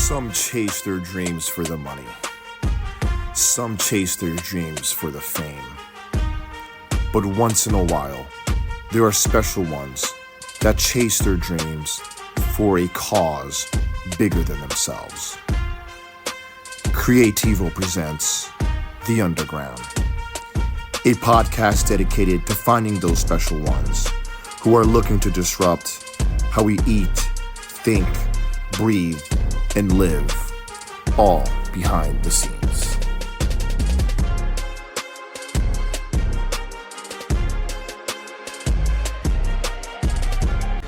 Some chase their dreams for the money. Some chase their dreams for the fame. But once in a while, there are special ones that chase their dreams for a cause bigger than themselves. Creativo presents The Underground, a podcast dedicated to finding those special ones who are looking to disrupt how we eat, think, breathe, and live, all behind the scenes.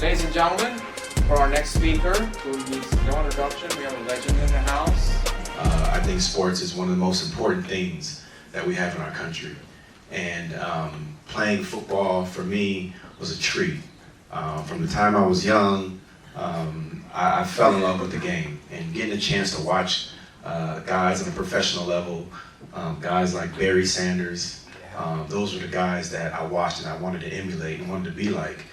Ladies and gentlemen, for our next speaker, who needs no introduction, we have a legend in the house. I think sports is one of the most important things that we have in our country. And playing football for me was a treat. From the time I was young, I fell in love with the game, and getting a chance to watch guys on a professional level, guys like Barry Sanders, those were the guys that I watched and I wanted to emulate and wanted to be like.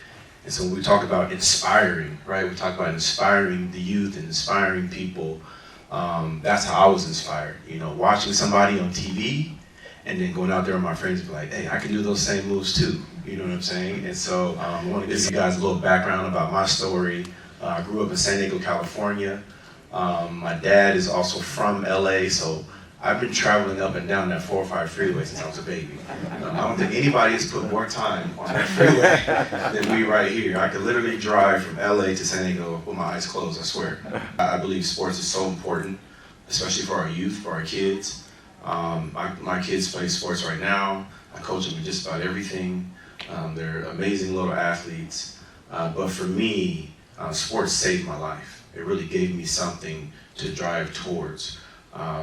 And so when we talk about inspiring, right? We talk about inspiring the youth and inspiring people. That's how I was inspired. You know, watching somebody on TV and then going out there with my friends and be like, hey, I can do those same moves too. You know what I'm saying? And so I want to give you guys a little background about my story. I grew up in San Diego, California. My dad is also from LA, so I've been traveling up and down that 405 freeway since I was a baby. I don't think anybody has put more time on that freeway than we right here. I could literally drive from LA to San Diego with my eyes closed, I swear. I believe sports is so important, especially for our youth, for our kids. My kids play sports right now. I coach them in just about everything. They're amazing little athletes. But for me, sports saved my life. It really gave me something to drive towards.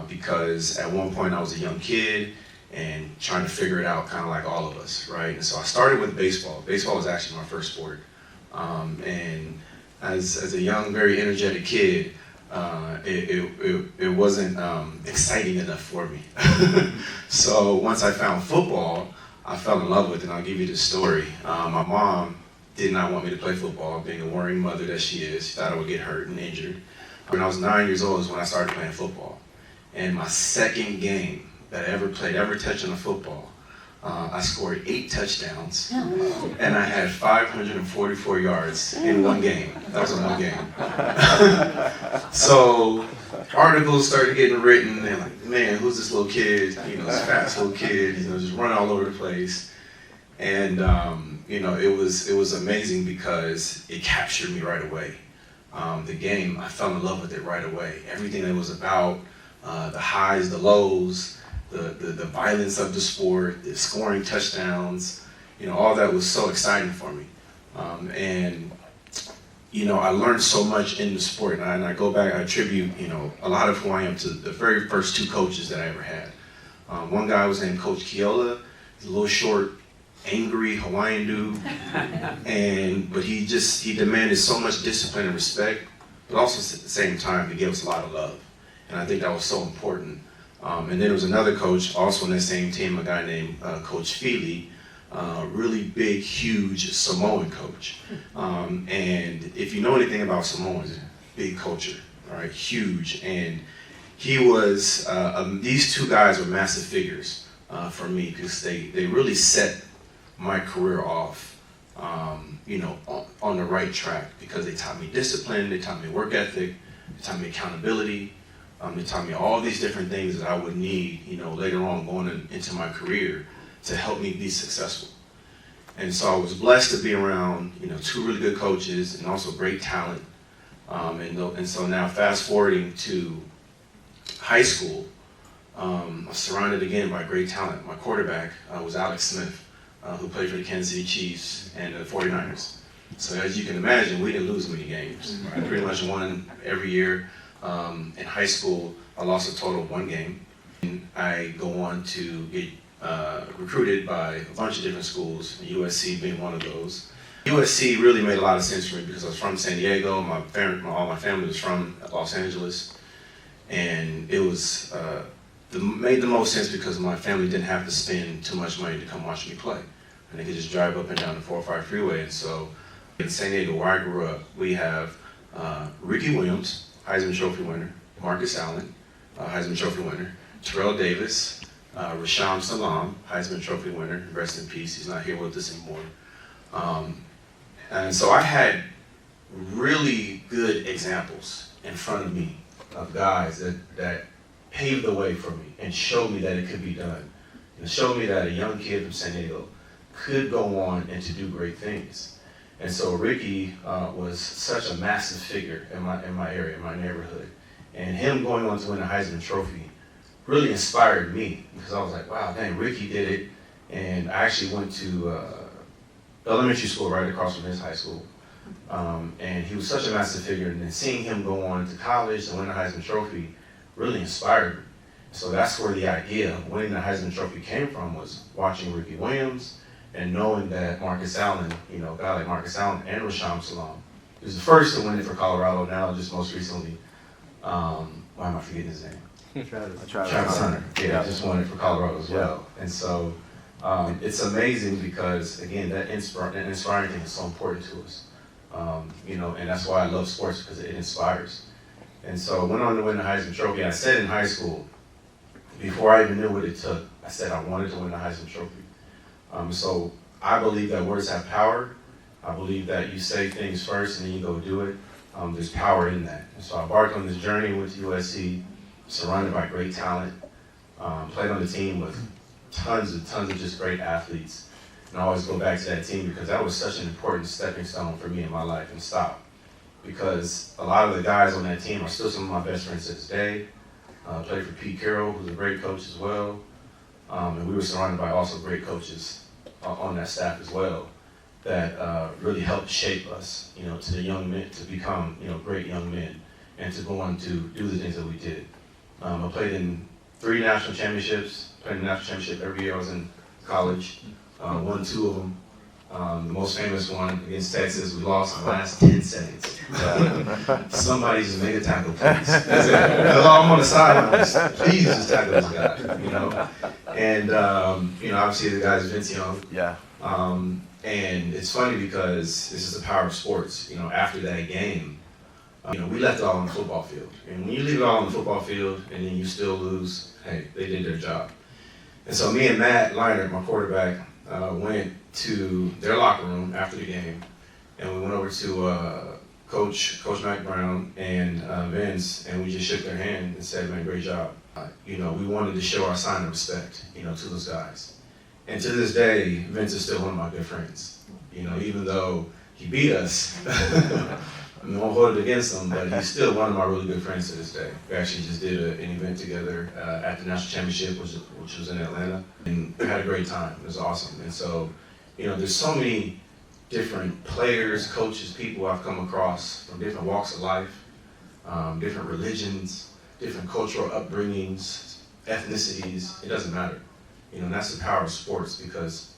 Because at one point I was a young kid and trying to figure it out, kind of like all of us, right? And so I started with baseball. Baseball was actually my first sport. And as a young, very energetic kid, it wasn't exciting enough for me. So once I found football, I fell in love with it, and I'll give you the story. My mom did not want me to play football, being a worrying mother that she is. She thought I would get hurt and injured. When I was 9 years old is when I started playing football. And my second game that I ever played, ever touching a football, I scored 8 touchdowns, and I had 544 yards in one game. That was in one game. So articles started getting written, and like, man, who's this little kid? You know, this fast little kid, you know, just running all over the place. And you know, it was amazing because it captured me right away. The game, I fell in love with it right away. Everything that was about the highs, the lows, the violence of the sport, the scoring touchdowns, you know, all that was so exciting for me. And, you know, I learned so much in the sport, and I go back, I attribute, you know, a lot of who I am to the very first 2 coaches that I ever had. One guy was named Coach Keola. He's a little short, angry Hawaiian dude, but he demanded so much discipline and respect, but also at the same time he gave us a lot of love, and I think that was so important. And then there was another coach also on that same team, a guy named Coach Feely, really big, huge Samoan coach. And if you know anything about Samoans, big culture, all right, huge. And he was these 2 guys were massive figures for me because they really set my career off, you know, on the right track, because they taught me discipline, they taught me work ethic, they taught me accountability, they taught me all these different things that I would need, you know, later on going into my career to help me be successful. And so I was blessed to be around, you know, 2 really good coaches and also great talent. And so now fast forwarding to high school, I was surrounded again by great talent. My quarterback was Alex Smith, who played for the Kansas City Chiefs and the 49ers. So as you can imagine, we didn't lose many games. I pretty much won every year. In high school, I lost a total of 1 game. And I go on to get recruited by a bunch of different schools, USC being one of those. USC really made a lot of sense for me because I was from San Diego. All my family was from Los Angeles. And it was made the most sense because my family didn't have to spend too much money to come watch me play. And they could just drive up and down the 405 freeway. And so in San Diego, where I grew up, we have Ricky Williams, Heisman Trophy winner, Marcus Allen, Heisman Trophy winner, Terrell Davis, Rashawn Salam, Heisman Trophy winner, rest in peace, he's not here with us anymore. And so I had really good examples in front of me of guys that paved the way for me and showed me that it could be done. And showed me that a young kid from San Diego could go on and to do great things. And so Ricky was such a massive figure in my area, in my neighborhood. And him going on to win the Heisman Trophy really inspired me because I was like, wow, dang, Ricky did it. And I actually went to elementary school right across from his high school. And he was such a massive figure. And then seeing him go on to college and win the Heisman Trophy really inspired me. So that's where the idea of winning the Heisman Trophy came from, was watching Ricky Williams and knowing that Marcus Allen, a guy like Marcus Allen and Rashawn Salam, he was the first to win it for Colorado. Now, just most recently, why am I forgetting his name? Travis Hunter. Yeah, just won it for Colorado as well. And so it's amazing because, again, that inspiring thing is so important to us. And that's why I love sports, because it inspires. And so I went on to win the Heisman Trophy. I said in high school, before I even knew what it took, I said I wanted to win the Heisman Trophy. So I believe that words have power. I believe that you say things first and then you go do it. There's power in that. And so I embarked on this journey, went to USC, surrounded by great talent, played on the team with tons of just great athletes. And I always go back to that team because that was such an important stepping stone for me in my life and stop. Because a lot of the guys on that team are still some of my best friends to this day. Played for Pete Carroll, who's a great coach as well. And we were surrounded by also great coaches on that staff as well that really helped shape us, to the young men, to become, great young men and to go on to do the things that we did. I played in 3 national championships, played in the national championship every year I was in college, won 2 of them. The most famous one against Texas, we lost in the last 10 seconds. Somebody just make a tackle, please. That's it. I'm on the sidelines. Please just tackle this guy, And, obviously the guy's Vince Young. Yeah. And it's funny because this is the power of sports. After that game, we left it all on the football field. And when you leave it all on the football field and then you still lose, hey, they did their job. And so me and Matt Leinart, my quarterback, went to their locker room after the game, and we went over to Coach Mac Brown and Vince, and we just shook their hand and said, man, great job. We wanted to show our sign of respect, to those guys. And to this day, Vince is still one of my good friends. Even though he beat us, I won't hold it against him, but he's still one of my really good friends to this day. We actually just did an event together at the National Championship, which was in Atlanta, and we had a great time. It was awesome. And so, there's so many different players, coaches, people I've come across from different walks of life, different religions, different cultural upbringings, ethnicities. It doesn't matter. And that's the power of sports, because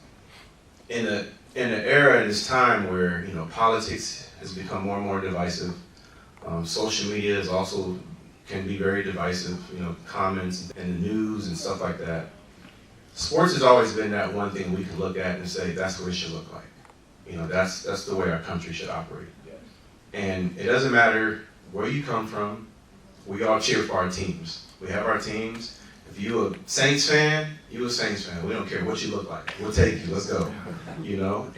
in an era, in this time where, politics has become more and more divisive, social media is also can be very divisive, comments and the news and stuff like that. Sports has always been that one thing we can look at and say, that's what it should look like. That's the way our country should operate. And it doesn't matter where you come from, we all cheer for our teams. We have our teams. If you're a Saints fan, you're a Saints fan. We don't care what you look like. We'll take you, let's go.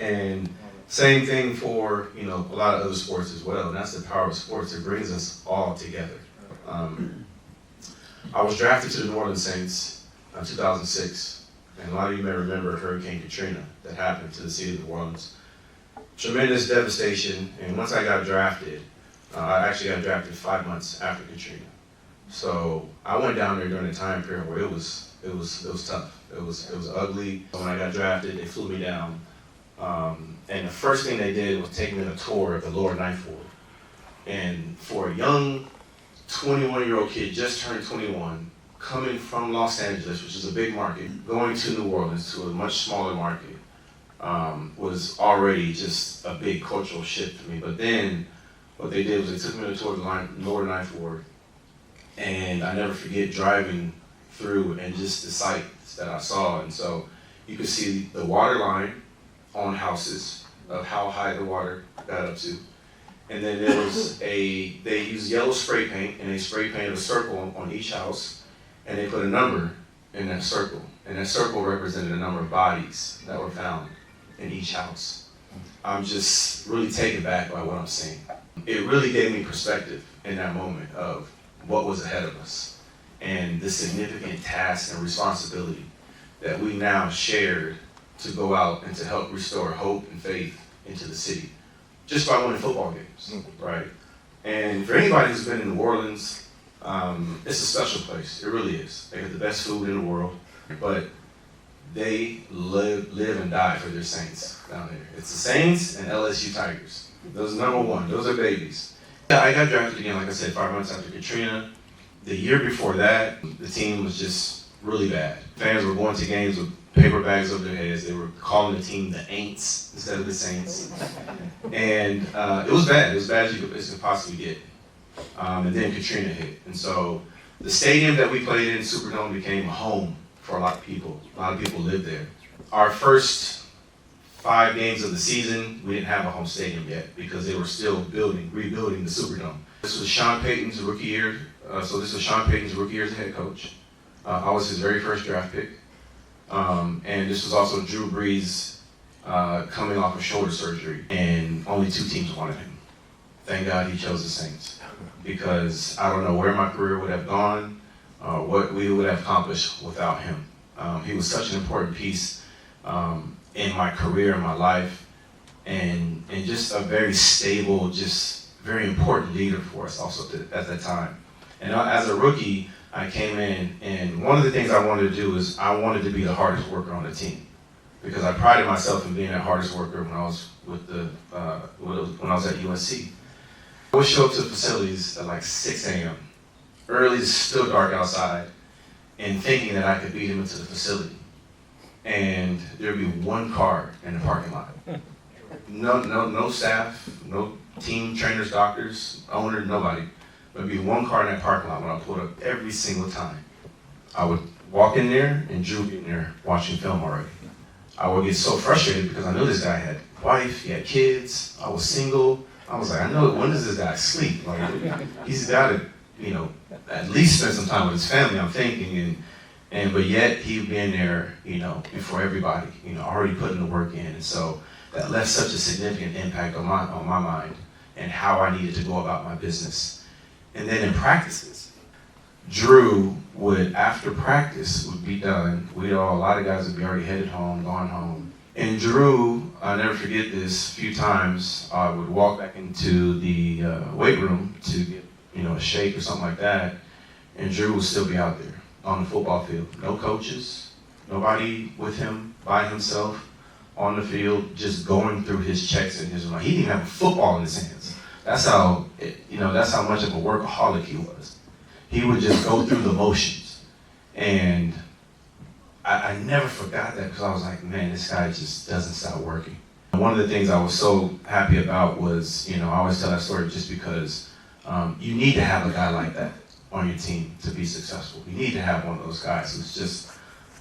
And same thing for, a lot of other sports as well. And that's the power of sports. It brings us all together. I was drafted to the New Orleans Saints in 2006. And a lot of you may remember Hurricane Katrina that happened to the city of New Orleans. Tremendous devastation. And once I got drafted, I actually got drafted 5 months after Katrina. So I went down there during a time period where it was tough. It was ugly. When I got drafted, they flew me down. And the first thing they did was take me on a tour of the Lower Ninth Ward. And for a young 21-year-old kid, just turned 21, coming from Los Angeles, which is a big market, going to New Orleans, to a much smaller market, was already just a big cultural shift for me. But then what they did was they took me on a tour of the Lower Ninth Ward. And I never forget driving through and just the sights that I saw. And so you could see the water line on houses of how high the water got up to. And then there was they used yellow spray paint, and they spray painted a circle on each house, and they put a number in that circle. And that circle represented a number of bodies that were found in each house. I'm just really taken back by what I'm seeing. It really gave me perspective in that moment of what was ahead of us and the significant task and responsibility that we now shared to go out and to help restore hope and faith into the city, just by winning football games, right? And for anybody who's been in New Orleans, it's a special place. It really is. They have the best food in the world, but they live and die for their Saints down there. It's the Saints and LSU Tigers. Those are number one. Those are babies. Yeah, I got drafted again, like I said, 5 months after Katrina. The year before that, the team was just really bad. Fans were going to games with paper bags over their heads. They were calling the team the Aints instead of the Saints. And it was bad. It was bad as you could possibly get. And then Katrina hit. And so the stadium that we played in, Superdome, became a home for a lot of people. A lot of people lived there. Our first 5 games of the season, we didn't have a home stadium yet because they were still rebuilding the Superdome. This was Sean Payton's rookie year. This was Sean Payton's rookie year as a head coach. I was his very first draft pick. And this was also Drew Brees coming off of shoulder surgery, and only 2 teams wanted him. Thank God he chose the Saints, because I don't know where my career would have gone, what we would have accomplished without him. He was such an important piece in my career, in my life, and just a very stable, just very important leader for us also at that time. And as a rookie, I came in, and one of the things I wanted to do is I wanted to be the hardest worker on the team, because I prided myself in being the hardest worker when I was when I was at USC. I would show up to the facilities at like 6 a.m. early, it's still dark outside, and thinking that I could beat him into the facility. And there'd be 1 car in the parking lot. No staff, no team trainers, doctors, owner, nobody. There'd be 1 car in that parking lot when I pulled up every single time. I would walk in there, and Drew would be in there watching film already. I would get so frustrated because I knew this guy had a wife, he had kids, I was single. I was like, I know, when does this guy sleep? Like, he's got to, at least spend some time with his family, I'm thinking, but yet he'd been there, before everybody, already putting the work in. And so that left such a significant impact on my mind and how I needed to go about my business. And then in practices, Drew would, after practice would be done, a lot of guys would be already headed home, gone home. And Drew, I'll never forget this, a few times I would walk back into the weight room to get, a shake or something like that, and Drew would still be out there on the football field. No coaches, nobody with him, by himself, on the field, just going through his checks and his mind. He didn't even have a football in his hands. That's how much of a workaholic he was. He would just go through the motions. And I never forgot that, because I was like, man, this guy just doesn't stop working. One of the things I was so happy about was, I always tell that story just because you need to have a guy like that on your team to be successful. You need to have one of those guys who's just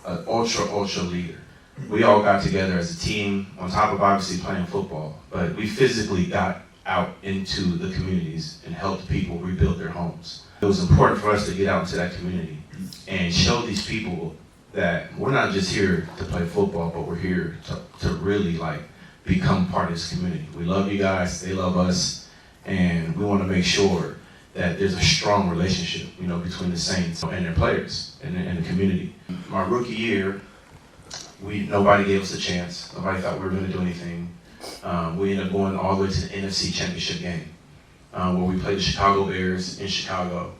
an ultra leader. We all got together as a team, on top of obviously playing football, but we physically got out into the communities and helped people rebuild their homes. It was important for us to get out into that community and show these people that we're not just here to play football, but we're here to really become part of this community. We love you guys, they love us, and we want to make sure that there's a strong relationship, between the Saints and their players and the community. My rookie year, nobody gave us a chance. Nobody thought we were going to do anything. We ended up going all the way to the NFC Championship game, where we played the Chicago Bears in Chicago.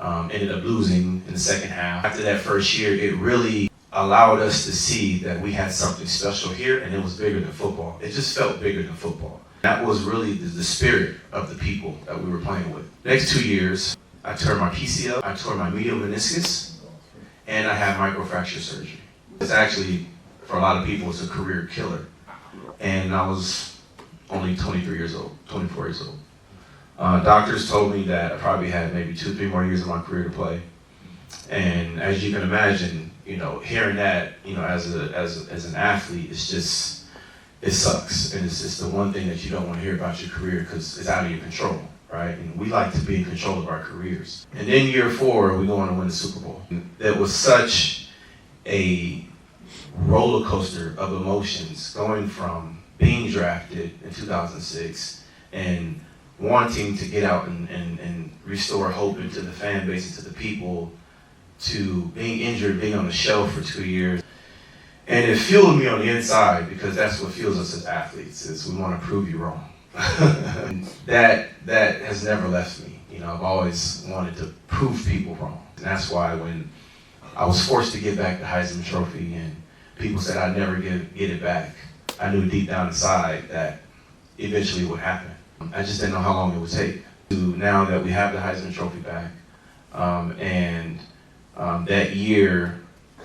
Ended up losing in the second half. After that first year, it really allowed us to see that we had something special here, and it was bigger than football. It just felt bigger than football. That was really the spirit of the people that we were playing with. Next 2 years, I tore my PCL, I tore my medial meniscus, and I had microfracture surgery. It's actually, for a lot of people, it's a career killer. And I was only 24 years old. Doctors told me that I probably had maybe 2-3 more years of my career to play. And as you can imagine, hearing that, as an athlete, it sucks. And it's the one thing that you don't want to hear about your career because it's out of your control, right? And we like to be in control of our careers. And then year 4, we go on to win the Super Bowl. That was such a roller coaster of emotions going from being drafted in 2006 and wanting to get out and restore hope into the fan base, into the people, to being injured, being on the shelf for 2 years. And it fueled me on the inside because that's what fuels us as athletes, is we want to prove you wrong. that has never left me. You know, I've always wanted to prove people wrong. And that's why when I was forced to give back the Heisman Trophy and people said I'd never get it back, I knew deep down inside that eventually it would happen. I just didn't know how long it would take. Now that we have the Heisman Trophy back, that year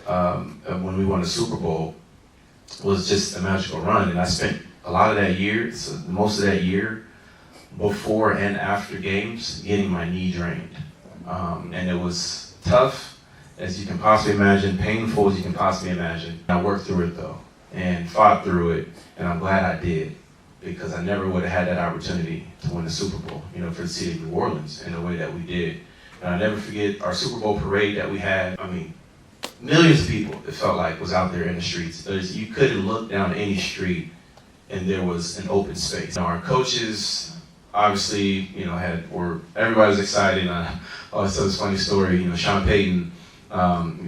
when we won the Super Bowl was just a magical run, and I spent a lot of that year, so most of that year, before and after games, getting my knee drained, and it was tough as you can possibly imagine, painful as you can possibly imagine. I worked through it though, and fought through it, and I'm glad I did, because I never would have had that opportunity to win the Super Bowl, you know, for the city of New Orleans in the way that we did. And I'll never forget our Super Bowl parade that we had. I mean, millions of people, it felt like, was out there in the streets. You couldn't look down any street and there was an open space. You know, our coaches, obviously, you know, everybody was excited. I always tell this funny story, you know, Sean Payton,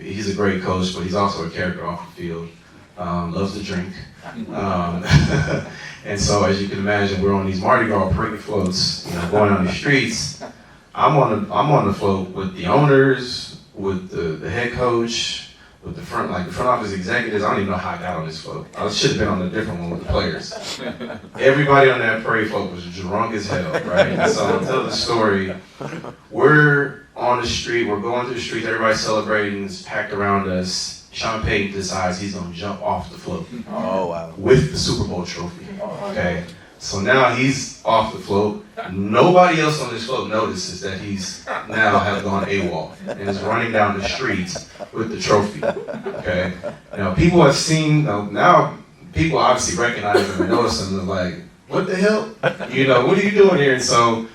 he's a great coach, but he's also a character off the field. Loves to drink. And so, as you can imagine, we're on these Mardi Gras parade floats, you know, going on the streets. I'm on the float with the owners, with the head coach, with the front office executives. I don't even know how I got on this float. I should have been on a different one with the players. Everybody on that parade float was drunk as hell, right? And so I'll tell the story. We're on the street, we're going through the streets, everybody's celebrating, it's packed around us. Sean Payton decides he's gonna jump off the float. Oh, wow. With the Super Bowl trophy, okay? So now he's off the float. Nobody else on this float notices that he's now has gone AWOL and is running down the streets with the trophy, okay? Now people have seen, now people obviously recognize him and notice him and they're like, what the hell? You know, what are you doing here? And so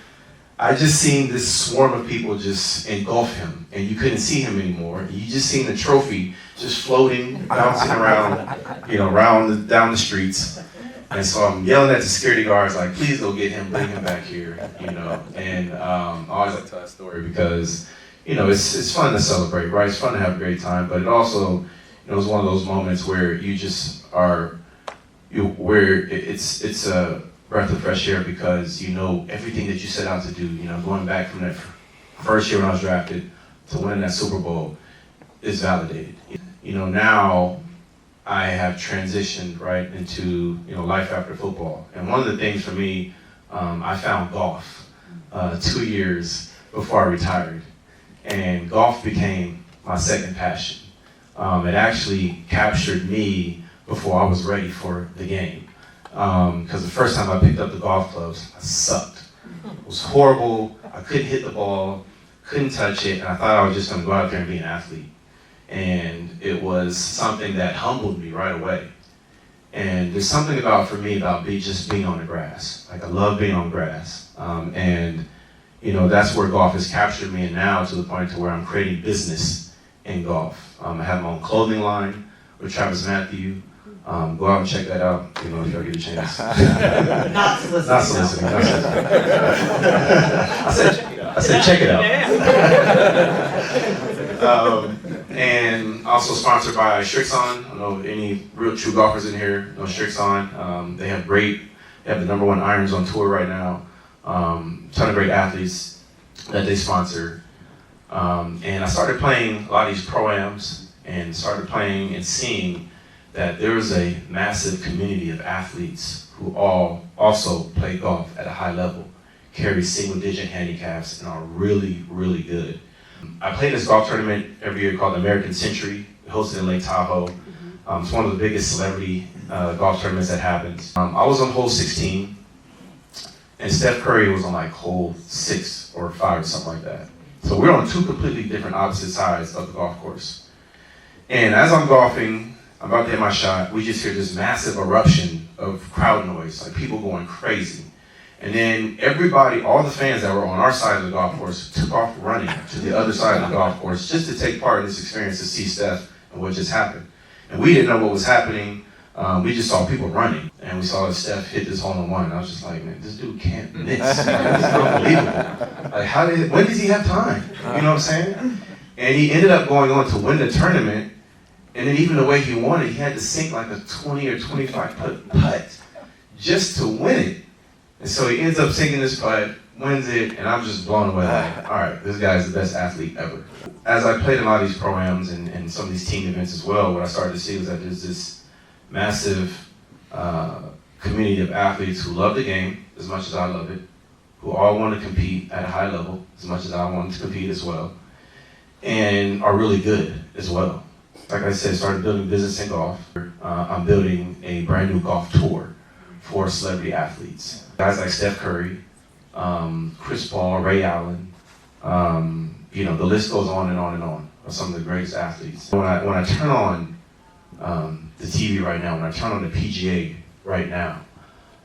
I just seen this swarm of people just engulf him, and you couldn't see him anymore. You just seen the trophy just floating, bouncing around, you know, down the streets. And so I'm yelling at the security guards, like, please go get him, bring him back here, you know. And I always like to tell that story because, you know, it's fun to celebrate, right? It's fun to have a great time, but it also, you know, it's one of those moments where you just it's a breath of fresh air because you know everything that you set out to do, you know, going back from that first year when I was drafted to winning that Super Bowl is validated. You know, now I have transitioned right into, you know, life after football. And one of the things for me, I found golf 2 years before I retired. And golf became my second passion. It actually captured me before I was ready for the game. Because the first time I picked up the golf clubs, I sucked. It was horrible. I couldn't hit the ball, couldn't touch it, and I thought I was just gonna go out there and be an athlete. And it was something that humbled me right away. And there's something for me about just being on the grass. Like, I love being on grass. And, you know, that's where golf has captured me, and now to the point to where I'm creating business in golf. I have my own clothing line with Travis Matthew. Go out and check that out, you know, if y'all get a chance. Not soliciting. Not soliciting. I said check it out. And also sponsored by Strixon. I don't know if any real true golfers in here know Strixon. They have the #1 irons on tour right now. Ton of great athletes that they sponsor. And I started playing a lot of these pro-ams and started playing and seeing that there is a massive community of athletes who all also play golf at a high level, carry single-digit handicaps, and are really, really good. I play this golf tournament every year called the American Century, hosted in Lake Tahoe. It's one of the biggest celebrity golf tournaments that happens. I was on hole 16, and Steph Curry was on like hole 6 or 5 or something like that. So we're on two completely different opposite sides of the golf course. And as I'm golfing, I'm about to hit my shot, we just hear this massive eruption of crowd noise, like people going crazy. And then everybody, all the fans that were on our side of the golf course took off running to the other side of the golf course just to take part in this experience to see Steph and what just happened. And we didn't know what was happening. We just saw people running, and we saw Steph hit this hole-in-one. And I was just like, man, this dude can't miss. Like, this is unbelievable. Like, when does he have time? You know what I'm saying? And he ended up going on to win the tournament. And then even the way he won it, he had to sink like a 20 or 25 putt just to win it. And so he ends up sinking this putt, wins it, and I'm just blown away. Like, all right, this guy's the best athlete ever. As I played in a lot of these pro-ams and some of these team events as well, what I started to see was that there's this massive community of athletes who love the game as much as I love it, who all want to compete at a high level as much as I want to compete as well, and are really good as well. Like I said, started building business in golf. I'm building a brand new golf tour for celebrity athletes. Guys like Steph Curry, Chris Paul, Ray Allen, the list goes on and on and on of some of the greatest athletes. When I turn on the TV right now, when I turn on the PGA right now,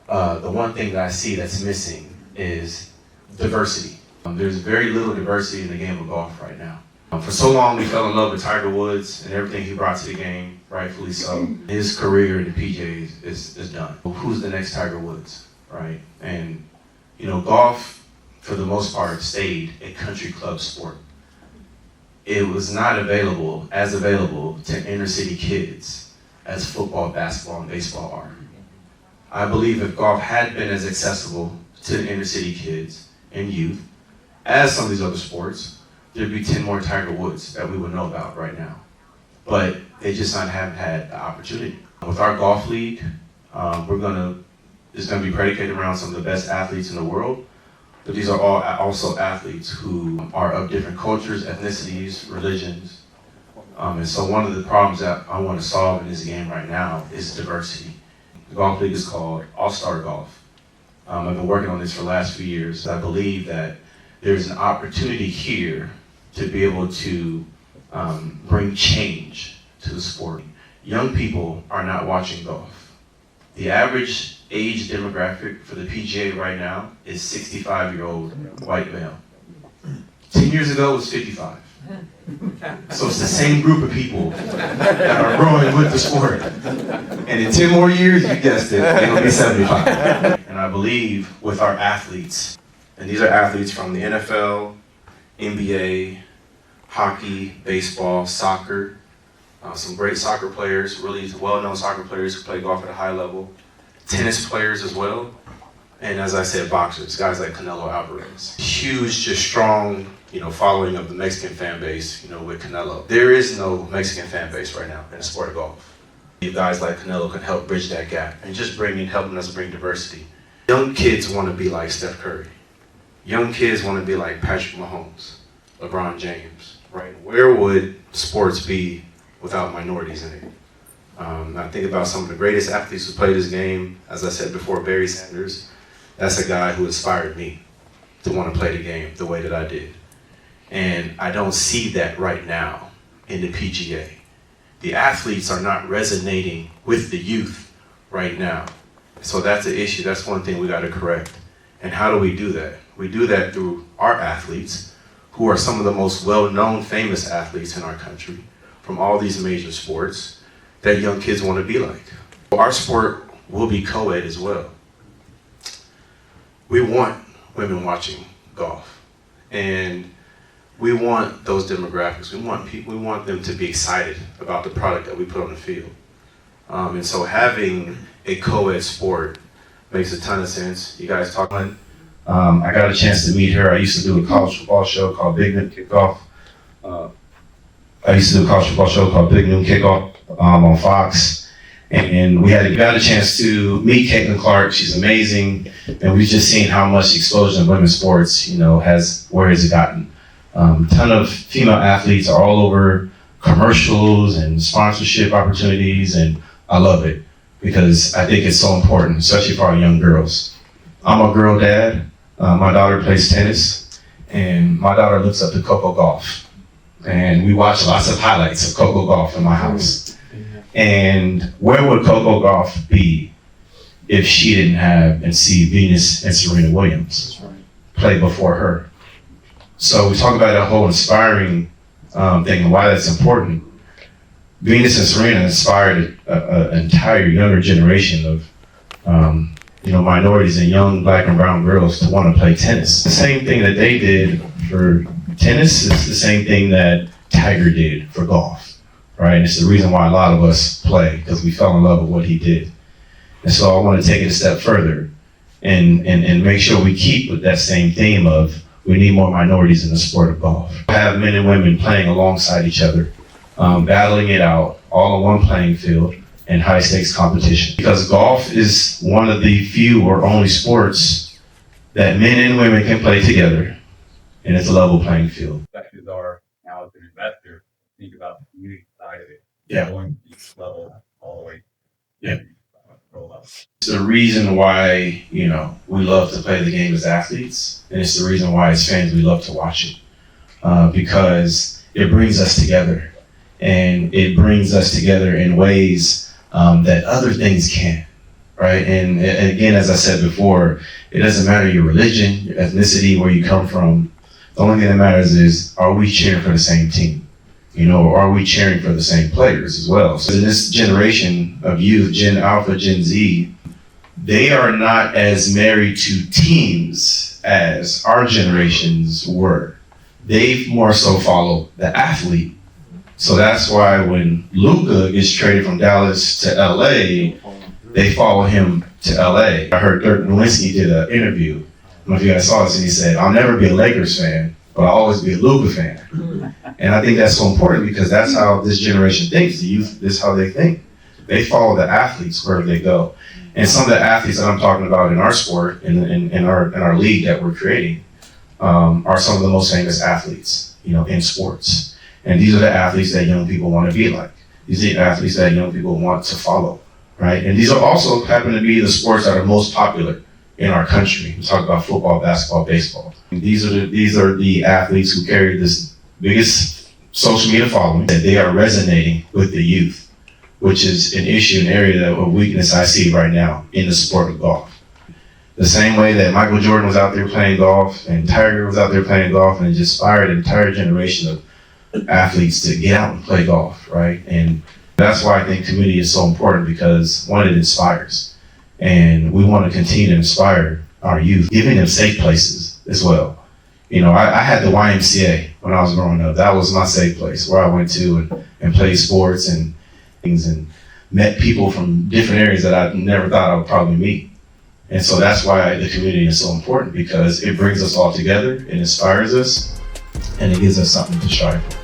the one thing that I see that's missing is diversity. There's very little diversity in the game of golf right now. For so long, we fell in love with Tiger Woods and everything he brought to the game, rightfully so. His career in the PGA is done. Who's the next Tiger Woods, right? And, golf, for the most part, stayed a country club sport. It was not available to inner city kids as football, basketball, and baseball are. I believe if golf had been as accessible to the inner city kids and youth as some of these other sports, there'd be 10 more Tiger Woods that we would know about right now. But they just haven't had the opportunity. With our golf league, it's gonna be predicated around some of the best athletes in the world, but these are all also athletes who are of different cultures, ethnicities, religions. And so one of the problems that I want to solve in this game right now is diversity. The golf league is called All-Star Golf. I've been working on this for the last few years. I believe that there's an opportunity here to be able to bring change to the sport. Young people are not watching golf. The average age demographic for the PGA right now is 65-year-old white male. 10 years ago it was 55. So it's the same group of people that are growing with the sport. And in 10 more years, you guessed it, it'll be 75. And I believe with our athletes, and these are athletes from the NFL, NBA, hockey, baseball, soccer, some great soccer players, really well-known soccer players who play golf at a high level, tennis players as well, and as I said, boxers, guys like Canelo Alvarez. Huge, just strong, following of the Mexican fan base, with Canelo. There is no Mexican fan base right now in the sport of golf. Guys like Canelo can help bridge that gap and just helping us bring diversity. Young kids want to be like Steph Curry. Young kids want to be like Patrick Mahomes, LeBron James, right? Where would sports be without minorities in it? I think about some of the greatest athletes who played this game. As I said before, Barry Sanders. That's a guy who inspired me to want to play the game the way that I did. And I don't see that right now in the PGA. The athletes are not resonating with the youth right now. So that's an issue. That's one thing we got to correct. And how do we do that? We do that through our athletes, who are some of the most well-known, famous athletes in our country, from all these major sports that young kids want to be like. Our sport will be co-ed as well. We want women watching golf, and we want those demographics. We want them to be excited about the product that we put on the field. And so having a co-ed sport makes a ton of sense. You guys talk about it. I got a chance to meet her. I used to do a college football show called Big Noon Kickoff. On Fox. And we got a chance to meet Caitlin Clark. She's amazing. And we've just seen how much explosion of women's sports, where has it gotten? Ton of female athletes are all over commercials and sponsorship opportunities. And I love it because I think it's so important, especially for our young girls. I'm a girl dad. My daughter plays tennis, and my daughter looks up to Coco Golf. And we watch lots of highlights of Coco Golf in my house. And where would Coco Golf be if she didn't have and see Venus and Serena Williams play before her. So we talk about that whole inspiring thing and why that's important. Venus and Serena inspired an entire younger generation of minorities and young black and brown girls to want to play tennis. The same thing that they did for tennis is the same thing that Tiger did for golf, right? And it's the reason why a lot of us play, because we fell in love with what he did. And so I want to take it a step further and make sure we keep with that same theme of we need more minorities in the sport of golf. Have men and women playing alongside each other, battling it out, all on one playing field in high stakes competition. Because golf is one of the few or only sports that men and women can play together, and it's a level playing field. Perspectives are now as an investor, think about the community side of it. Yeah. Going to each level all the way. Yeah. Pro level. It's the reason why, we love to play the game as athletes, and it's the reason why as fans we love to watch it, because it brings us together, and it brings us together in ways that other things can't, right? And again, as I said before, it doesn't matter your religion, your ethnicity, where you come from. The only thing that matters is, are we cheering for the same team? Or are we cheering for the same players as well? So in this generation of youth, Gen Alpha, Gen Z, they are not as married to teams as our generations were. They more so follow the athlete. So that's why when Luka gets traded from Dallas to LA, they follow him to LA. I heard Dirk Nowitzki did an interview. I don't know if you guys saw this, and he said, I'll never be a Lakers fan, but I'll always be a Luka fan. And I think that's so important because that's how this generation thinks. The youth, this is how they think. They follow the athletes wherever they go. And some of the athletes that I'm talking about in our sport, in our league that we're creating, are some of the most famous athletes, in sports. And these are the athletes that young people want to be like. These are the athletes that young people want to follow, right? And these are also happen to be the sports that are most popular in our country. We talk about football, basketball, baseball. And these are the athletes who carry this biggest social media following, that they are resonating with the youth, which is an issue, an area of weakness I see right now in the sport of golf. The same way that Michael Jordan was out there playing golf and Tiger was out there playing golf, and it just inspired an entire generation of athletes to get out and play golf, right? And that's why I think community is so important, because one, it inspires. And we want to continue to inspire our youth, giving them safe places as well. I had the YMCA when I was growing up. That was my safe place where I went to and played sports and things and met people from different areas that I never thought I would probably meet. And so that's why the community is so important, because it brings us all together, it inspires us, and it gives us something to strive for.